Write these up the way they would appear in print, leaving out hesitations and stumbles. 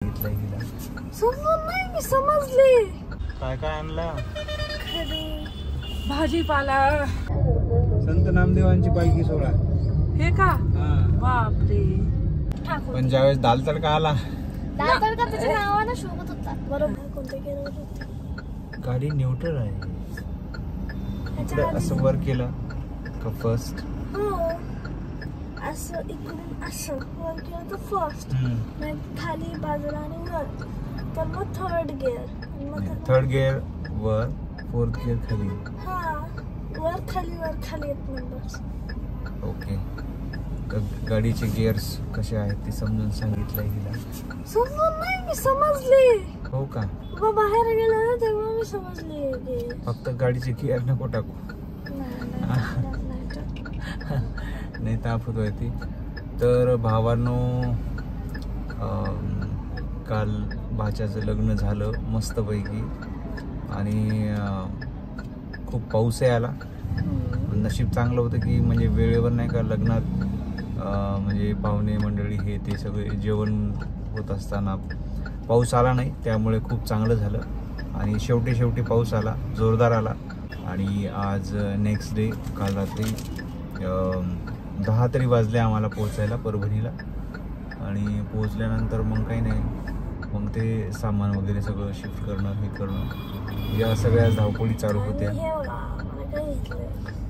सांगितलंय हिला. नाही समजले. काय काय आणला? भाजीपाला. संत नामदेवांची पालखी सोहळा हे का? बापरे. पण ज्यावेळेस दाल तडका आला, दाल तडका त्याच्या नावाने शोभत होता. बरोबर. कोणत्या गेअरवर होती? गाडी न्यूट्रल आहे. इकडे असं वर केलं का फर्स्ट? हो. असं इकडून असं वर केलं तर फर्स्ट. मग खाली बाजूला आणि वर. तर मग थर्ड गिअर. थर्ड गिअर वर, फोर्थ गिअर खाली. हा. वर खाली येत नंबर्स. ओके. गाडीचे गिअर्स कसे आहेत ते समजून सांगितलंय हिला. नाही समजले. हो का? बाहेर गेलो ना तेव्हा मी समजले. फक्त गाडीचे गिअर नको टाकू. नाही ताप होतोय ती. तर भावांनो, काल भाच्याचं लग्न झालं मस्तपैकी आणि खूप पाऊसही आला. नशीब चांगलं होतं की म्हणजे वेळेवर नाही का लग्नात म्हणजे पाहुणे मंडळी हे ते सगळे जेवण होत असताना पाऊस आला नाही, त्यामुळे खूप चांगलं झालं. आणि शेवटी पाऊस आला, जोरदार आला. आणि आज नेक्स्ट डे, काल रात्री 10 तरी वाजले आम्हाला पोहोचायला परभणीला. आणि पोहोचल्यानंतर मग काही नाही, मग ते सामान वगैरे सगळं शिफ्ट करणं हे करणं या सगळ्या धावपळी चालू होत्या.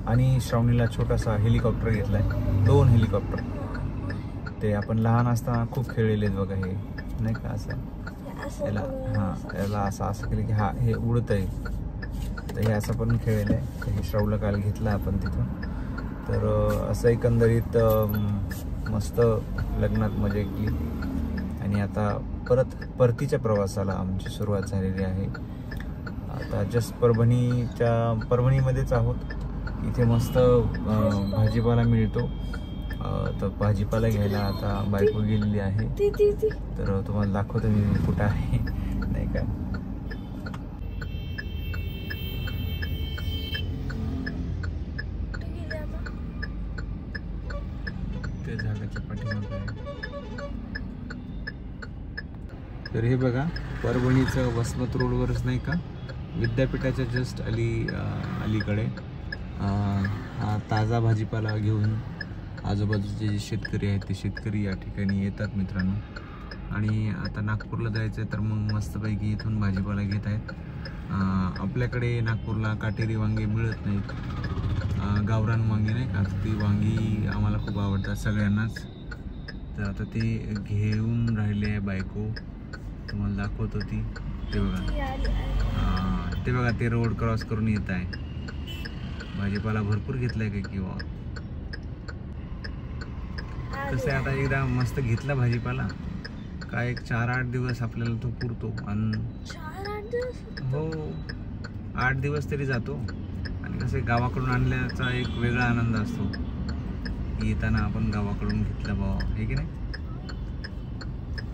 आणि श्रावणीला छोटासा हेलिकॉप्टर घेतलाय, 2 हेलिकॉप्टर. ते आपण लहान असताना खूप खेळलेले आहेत बघा, हे नाही का असं याला, याला असं केलं की हे उडत आहे. तर हे असं पण खेळलेलं आहे. हे श्रावला काल घेतला आपण तिथून. तर असं एकंदरीत मस्त लग्नात मजा केली. आणि आता परतीच्या प्रवासाला आमची सुरुवात झालेली आहे. आता जस्ट परभणीमध्येच आहोत. इथे मस्त भाजीपाला मिळतो. तर भाजीपाला घ्यायला आता बायको गेलेली आहे. तर तुम्हाला दाखवतो मी कुठं आहे नाही का. ते झाडाच्या पाठीमागे. तर हे बघा, परभणीचं वसमत रोडवरच नाही का, विद्यापीठाच्या जस्ट अलीकडे हा ताजा भाजीपाला घेऊन आजूबाजूचे जे शेतकरी आहेत ते शेतकरी या ठिकाणी येतात मित्रांनो. आणि आता नागपूरला जायचं आहे तर मग मस्तपैकी इथून भाजीपाला घेत आहेत. आपल्याकडे नागपूरला काटेरी वांगे मिळत नाहीत, गावरान वांगी नाही का, ती वांगी आम्हाला खूप आवडतात सगळ्यांनाच. तर आता ते घेऊन राहिले आहे बायको, तुम्हाला दाखवत होती. ते बघा ते रोड क्रॉस करून येत आहे. भाजीपाला भरपूर घेतलाय का किंवा कसं आहे, आता एकदा मस्त घेतला भाजीपाला काय एक 4-8 दिवस आपल्याला तो पुरतो. आणि हो 8 दिवस तरी जातो. आणि कसं गावाकडून आणल्याचा एक वेगळा आनंद असतो. येताना आपण गावाकडून घेतला बाबा, हे की नाही.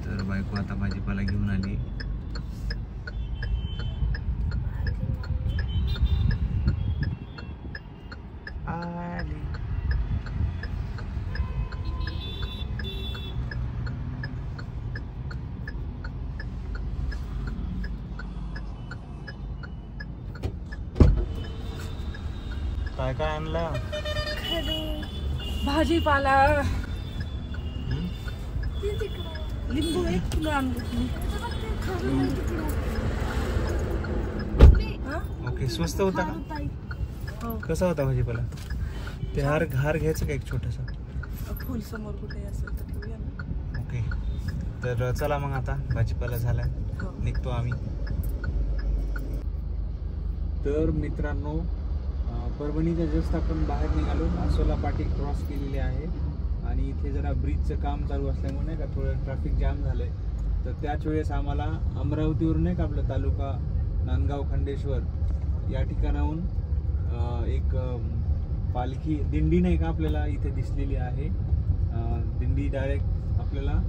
तर बायको आता भाजीपाला घेऊन आली. काय काय आणला? भाजीपाला. लिंबू 1 किलो आणले. ओके, स्वस्त होता का? कसा होता भाजीपाला? ते हार घ्यायचं का एक छोटासा? फुल समोर कुठे असेल तर ठेवूया ना. ओके, तर चला मग आता भाजीपाला झालाय, निघतो आम्ही. तर मित्रांनो, परभणीच्या जस्ट आपण बाहेर निघालो, आसोला पाटी क्रॉस केलेली आहे. आणि इथे जरा ब्रिजचं काम चालू असल्यामुळे नाही का थोडं ट्रॅफिक जाम झालंय. तर त्याच वेळेस आम्हाला अमरावतीवरून नाही का आपलं तालुका नांदगाव खंडेश्वर या ठिकाणाहून एक पालखी दिंडी नाही का आपल्याला इथे दिसलेली आहे. दिंडी डायरेक्ट आपल्याला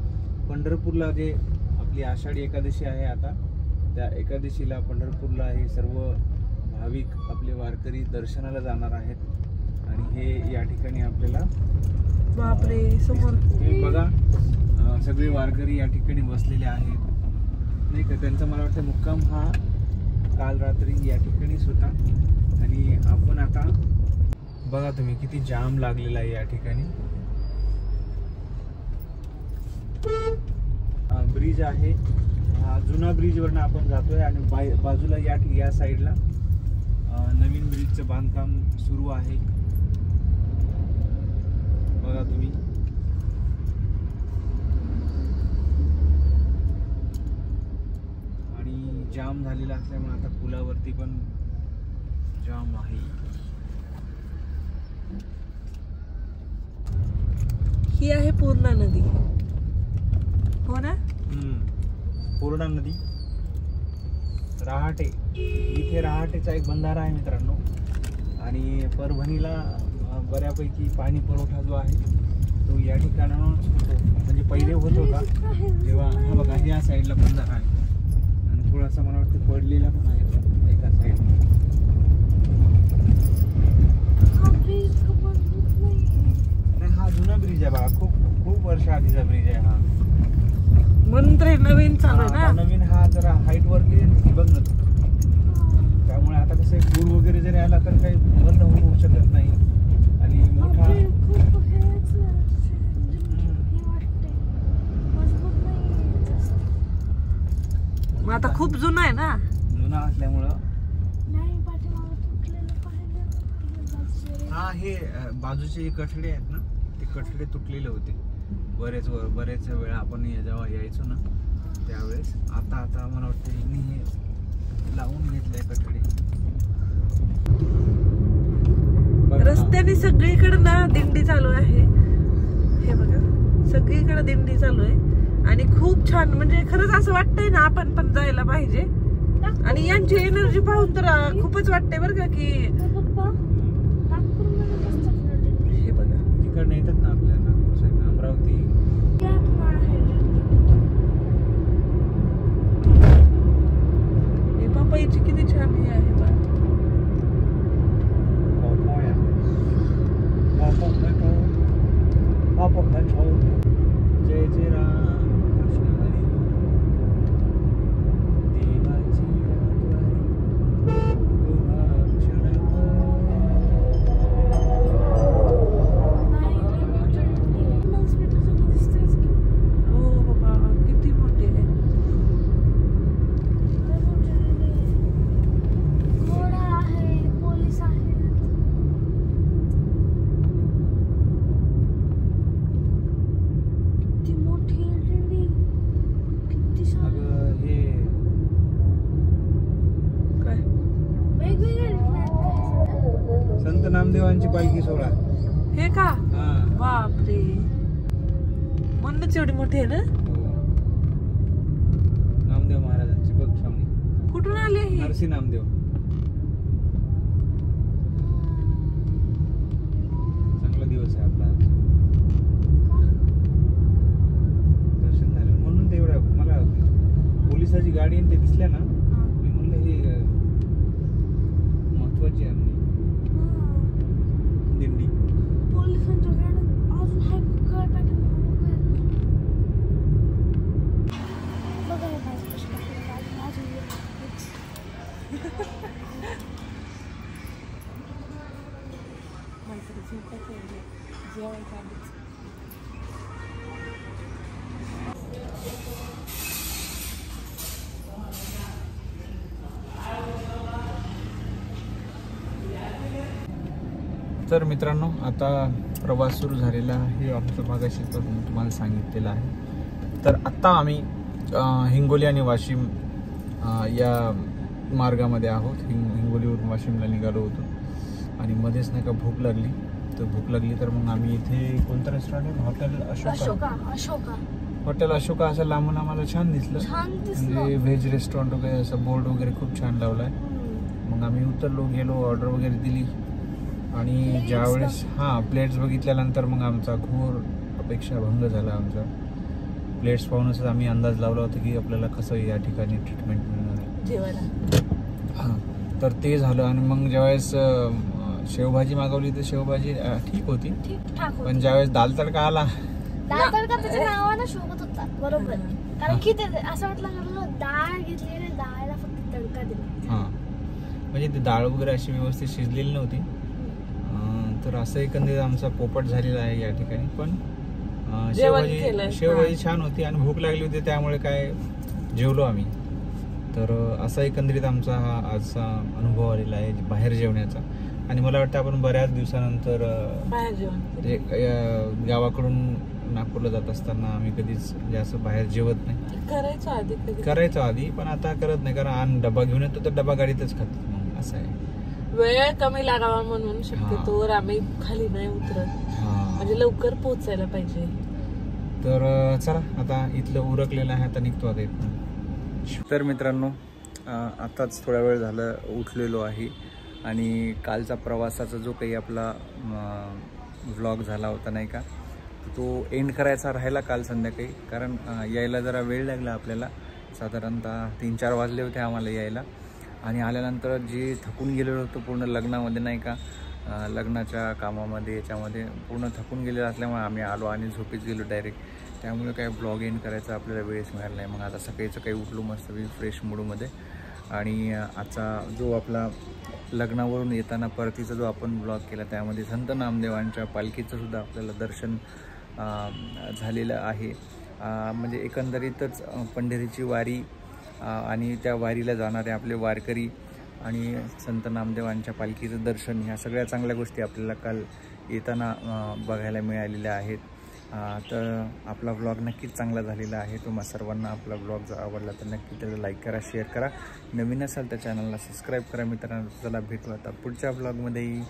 पंढरपूरला, जे आपली आषाढी एकादशी आहे आता, त्या एकादशीला पंढरपूरला हे सर्व भाविक आपले वारकरी दर्शनाला जाणार आहेत. आणि हे या ठिकाणी आपल्याला बापरे समोर हे बघा सगळे वारकरी या ठिकाणी बसलेले आहेत. नाही का. त्यांचा मला वाटतं मुक्काम हा काल रात्री या ठिकाणीच होता. आणि आपण आता बघा तुम्ही किती जाम लागलेला आहे या ठिकाणी. ब्रिज आहे हा जुना ब्रिज वरनं आपण जातोय आणि बाजूला या साईडला नवीन ब्रिजचं बांधकाम सुरू आहे. बघा तुम्ही. आणि जाम झालेला असल्यामुळे आता पुलावरती पण जाम आहे. ही आहे पूर्णा नदी, हो ना? पूर्णा नदी. रहाटे, इथे रहाटेचा एक बंधारा आहे मित्रांनो. आणि परभणीला बऱ्यापैकी पाणी पुरवठा जो आहे तो या ठिकाणाहूनच होतो. म्हणजे पहिले होत होता तेव्हा. हा बघा या साईडला बंधारा आहे आणि थोडासा मला वाटतं पडलेला पण आहे एका साईडला. हा जुना ब्रिज आहे बघा. खूप वर्ष आधीचा ब्रिज आहे हा. म्हणून तर नवीन चालू आहे ना. नवीन हा जरा हाईट वर गेली बघ ना. त्यामुळे आता कसं पूर वगैरे जरी आला तर काही बंद होऊ शकत नाही. आणि मोठा मग आता खूप जुना आहे ना. जुना असल्यामुळं हा हे बाजूचे कठडे आहेत ना ते कठडे तुटलेले होते बरेच वेळा आपण जेव्हा यायचो ना त्यावेळेस. आता मला वाटतं हे लावून घेतलंय कठडे. रस्त्याने सगळीकडे ना दिंडी चालू आहे. हे बघा सगळीकडे दिंडी चालू आहे आणि खूप छान. म्हणजे खरंच असं वाटतंय ना आपण पण जायला पाहिजे. आणि यांची एनर्जी पाहून तर खूपच वाटतंय बरं का की हे बघा तिकडनं येतात ना आपल्या नागपूर साईड अमरावती. पपईची किती छान हे आहे बघा. जय जय राम कृष्ण हरी देवाची हो बाबा किती मोठे आहे. पोलीस आहेत. किती मोठी दिंडी, किती हे काय वेगवेगळे संत नामदेवांची पालखी सोहळा. हे का? हा बापरे म्हणूनच एवढी मोठी आहे ना. नामदेव महाराजांची बघ सामने. कुठून आली ही? नरसी नामदेव. चांगला दिवस आहे आपला. दर्शन झालं म्हणून तेवढ्या मला पोलिसाची गाडी ते दिसल्या ना मी म्हणलं हे महत्वाची आहे म्हणून दिंडी. पोलिसांच्या गाड्यात अजून हाय काय पाहिजे बघायला पाहिजे कशी अजून जेवायचं आधीच. तर मित्रांनो आता प्रवास सुरू झालेला आहे आमच्या भागाशी तुम्हाला सांगितलेलं आहे. तर आत्ता आम्ही हिंगोली आणि वाशिम या मार्गामध्ये आहोत. हिंगोलीवरून वाशिमला निघालो होतो आणि मध्येच नाही का भूक लागली. तर भूक लागली तर मग आम्ही इथे कोणतं रेस्टॉरंट आहे? हॉटेल अशोका. हॉटेल अशोका असं लांबून आम्हाला छान दिसलं. म्हणजे व्हेज रेस्टॉरंट वगैरे असं बोर्ड वगैरे खूप छान लावला आहे. मग आम्ही उतरलो गेलो ऑर्डर वगैरे दिली आणि ज्यावेळेस प्लेट्स बघितल्यानंतर मग आमचा घोर अपेक्षा भंग झाला. आमचा प्लेट्स पाहूनच आम्ही अंदाज लावला होता की आपल्याला कसं या ठिकाणी ट्रीटमेंट मिळणार आहे जेवायला. तर ते झालं. आणि मग ज्यावेळेस शेवभाजी मागवली तर शेवभाजी ठीक होती. पण ज्यावेळेस दाल तडका आला दाल तडका त्याच्या नावानं शोभत होता बरोबर. कारण की ते असं वाटलं डाळ घेतली आणि डाळला फक्त तडका दिला. हां, म्हणजे ती डाळ वगैरे अशी व्यवस्थित शिजलेली नव्हती. तर असं एकंदरीत आमचा पोपट झालेला आहे या ठिकाणी. पण शेवभाजी छान होती आणि भूक लागली होती, त्यामुळे काय जेवलो आम्ही. तर असा एकंदरीत आमचा हा आजचा अनुभव आलेला आहे बाहेर जेवण्याचा. आणि मला वाटतं आपण बऱ्याच दिवसानंतर गावाकडून नागपूरला जात असताना आम्ही कधीच जास्त बाहेर जेवत नाही. करायचो आधी, पण आता करत नाही, कारण डबा घेऊन येतो तर डबा गाडीतच खातो. मग असं आहे, वेळ कमी लागावा म्हणून शक्यतोवर आम्ही खाली नाही उतरत, म्हणजे लवकर पोहोचायला पाहिजे. तर चला आता इथलं उरकलेलं आहे, आता निघतो आता इथं. तर मित्रांनो, आताच थोडा वेळ झालं उठलेलो आहे आणि कालचा प्रवासाचा जो काही आपला व्लॉग झाला होता नाही का, तो एंड करायचा राहिला काल संध्याकाळी. कारण यायला जरा वेळ लागला आपल्याला, साधारणतः 3-4 वाजले होते आम्हाला यायला. आणि आल्यानंतर जे थकून गेलेलो होतो पूर्ण लग्नामध्ये नाही का, लग्नाच्या कामामध्ये याच्यामध्ये पूर्ण थकून गेलेलं असल्यामुळे आम्ही आलो आणि झोपेच गेलो डायरेक्ट. त्यामुळे काय ब्लॉग एंड करायचा आपल्याला वेळच मिळाला नाही. मग आता सकाळीचं काही उठलो मस्त फ्रेश मूडमध्ये. आणि आजचा जो आपला लग्नावरून येताना परतीचा जो आपण ब्लॉग केला, त्यामध्ये संत नामदेवांच्या पालखीचं सुद्धा आपल्याला दर्शन झालेलं आहे. म्हणजे एकंदरीतच पंढरीची वारी आणि त्या वारीला जाणारे आपले वारकरी आणि संत नामदेवांच्या पालखीचं दर्शन, ह्या सगळ्या चांगल्या गोष्टी आपल्याला काल येताना बघायला मिळालेल्या आहेत. तर आपला ब्लॉग नक्कीच चांगला झालेला आहे. तुम्हाला सर्वांना आपला ब्लॉग जर आवडला तर नक्की त्याला लाईक करा, शेअर करा. नवीन असाल तर चॅनलला सबस्क्राईब करा मित्रांनो. चला भेटू आता पुढच्या ब्लॉगमध्ये.